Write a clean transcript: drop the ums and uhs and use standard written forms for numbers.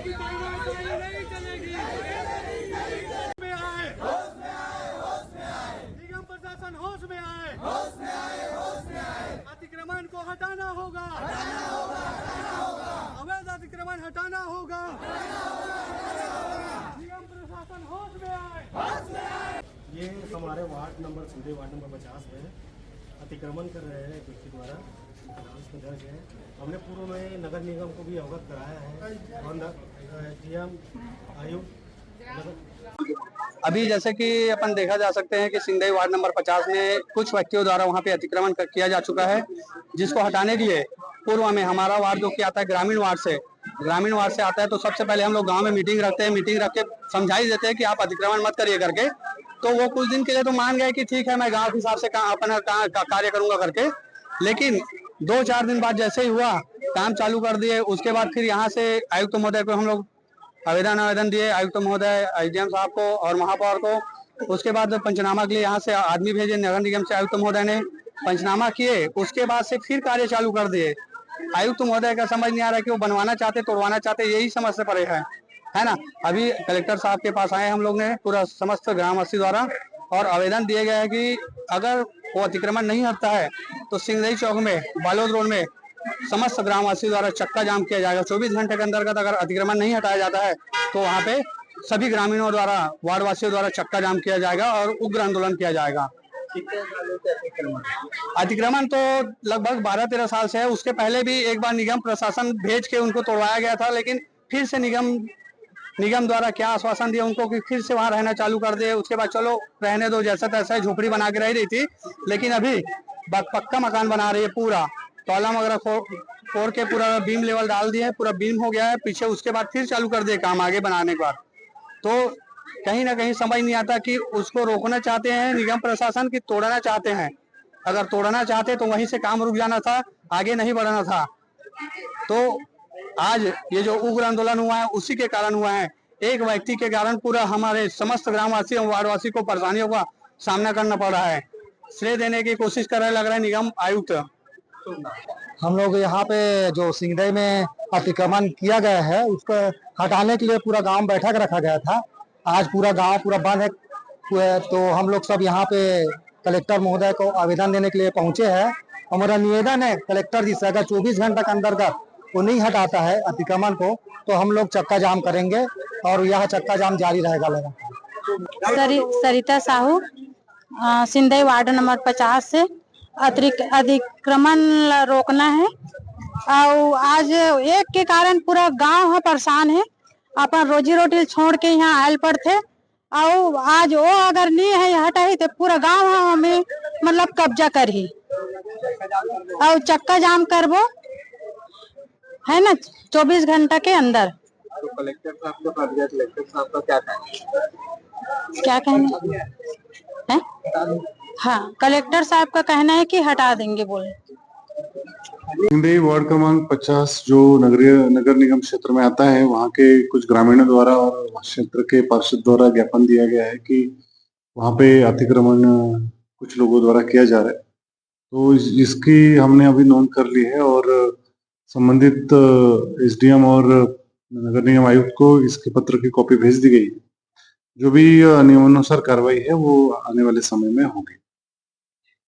नहीं चलेगी। में आए, निगम प्रशासन होश में आए, अतिक्रमण को हटाना होगा, अवैध अतिक्रमण हटाना होगा, निगम प्रशासन होश में आए। ये हमारे वार्ड नंबर 50 में अतिक्रमण कर रहे हैं व्यक्ति द्वारा इसमें दर्ज है। हमने पूर्व में नगर निगम को भी अवगत कराया है। डीएम आयुक्त अभी जैसे कि अपन देखा जा सकते हैं कि सिंधई वार्ड नंबर 50 में कुछ व्यक्तियों द्वारा वहां पे अतिक्रमण किया जा चुका है, जिसको हटाने के लिए पूर्व में हमारा वार्ड जो कि आता है ग्रामीण वार्ड से आता है, तो सबसे पहले हम लोग गांव में मीटिंग रखते हैं, मीटिंग रख के समझाई देते हैं कि आप अतिक्रमण मत करिए करके। तो वो कुछ दिन के लिए तो मान गए कि ठीक है मैं गाँव के हिसाब से अपना कार्य करूंगा करके, लेकिन 2-4 दिन बाद जैसे ही हुआ काम चालू कर दिए। उसके बाद फिर यहाँ से आयुक्त महोदय को हम लोग आवेदन दिए, आयुक्त महोदय, एसडीएम साहब को और महापौर को। उसके बाद पंचनामा के लिए यहाँ से आदमी भेजे नगर निगम से, आयुक्त महोदय ने पंचनामा किए। उसके बाद से फिर कार्य चालू कर दिए। आयुक्त महोदय का समझ नहीं आ रहा है कि वो बनवाना चाहते तोड़वाना चाहते, यही समझ से परे है ना। अभी कलेक्टर साहब के पास आए हम लोग ने पूरा समस्त ग्रामवासी द्वारा, और आवेदन दिए गए हैं कि अगर वो अतिक्रमण नहीं हटता है तो सिंधई चौक में, बालोद रोड में समस्त ग्रामवासी द्वारा चक्का जाम किया जाएगा। 24 घंटे के अंतर्गत अगर अतिक्रमण नहीं हटाया जाता है तो वहाँ पे सभी ग्रामीणों द्वारा, वार्डवासियों द्वारा चक्का जाम किया जाएगा और उग्र आंदोलन किया जाएगा। अतिक्रमण तो लगभग 12-13 साल से है। उसके पहले भी एक बार निगम प्रशासन भेज के उनको तोड़वाया गया था, लेकिन फिर से निगम द्वारा क्या आश्वासन दिया उनको कि फिर से वहां रहना चालू कर दे। उसके बाद चलो रहने दो, जैसा तैसा झोपड़ी बना के रह रही थी, लेकिन अभी पक्का मकान बना रही है। पूरा कॉलम वगैरह फोड़ के पूरा बीम लेवल डाल दिया है, पूरा बीम हो गया है पीछे। उसके बाद फिर चालू कर दिए काम आगे बनाने के बाद। तो कहीं ना कहीं समझ नहीं आता कि उसको रोकना चाहते हैं निगम प्रशासन की तोड़ना चाहते हैं। अगर तोड़ना चाहते तो वहीं से काम रुक जाना था, आगे नहीं बढ़ना था। तो आज ये जो उग्र आंदोलन हुआ है उसी के कारण हुआ है। एक व्यक्ति के कारण पूरा हमारे समस्त ग्रामवासी और वार्डवासी को परेशानियों का सामना करना पड़ रहा है। श्रेय देने की कोशिश कर रहे लग रहा है निगम आयुक्त। हम लोग यहाँ पे जो सिंधई में अतिक्रमण किया गया है उसको हटाने के लिए पूरा गांव बैठक रखा गया था। आज पूरा गांव पूरा बंद है, तो हम लोग सब यहाँ पे कलेक्टर महोदय को आवेदन देने के लिए पहुंचे हैं। हमारा निवेदन है कलेक्टर जी से, अगर 24 घंटे के अंतर्गत वो नहीं हटाता है अतिक्रमण को तो हम लोग चक्का जाम करेंगे और यह चक्का जाम जारी रहेगा लगातार। सरिता साहू, सिंधई वार्ड नंबर 50 से अतिक्रमण रोकना है। और आज एक के कारण पूरा गांव है परेशान है, अपन रोजी रोटी छोड़ के यहाँ आयल पर थे। और आज वो अगर नहीं है हटा ही तो पूरा गांव हमें मतलब कब्जा कर ही और चक्का जाम करबो है ना 24 घंटा के अंदर। तो कलेक्टर साहब के पास गए, कलेक्टर साहब का क्या कहना है? हाँ, कलेक्टर साहब का कहना है कि हटा देंगे बोले। सिंधई वार्ड क्रमांक 50 जो नगर निगम क्षेत्र में आता है, वहाँ के कुछ ग्रामीणों द्वारा और क्षेत्र के पार्षद द्वारा ज्ञापन दिया गया है कि वहाँ पे अतिक्रमण कुछ लोगों द्वारा किया जा रहा है। तो इसकी हमने अभी नोंद कर ली है और संबंधित एसडीएम और नगर निगम आयुक्त को इसके पत्र की कॉपी भेज दी गई है। जो भी नियमानुसार कार्रवाई है वो आने वाले समय में होगी।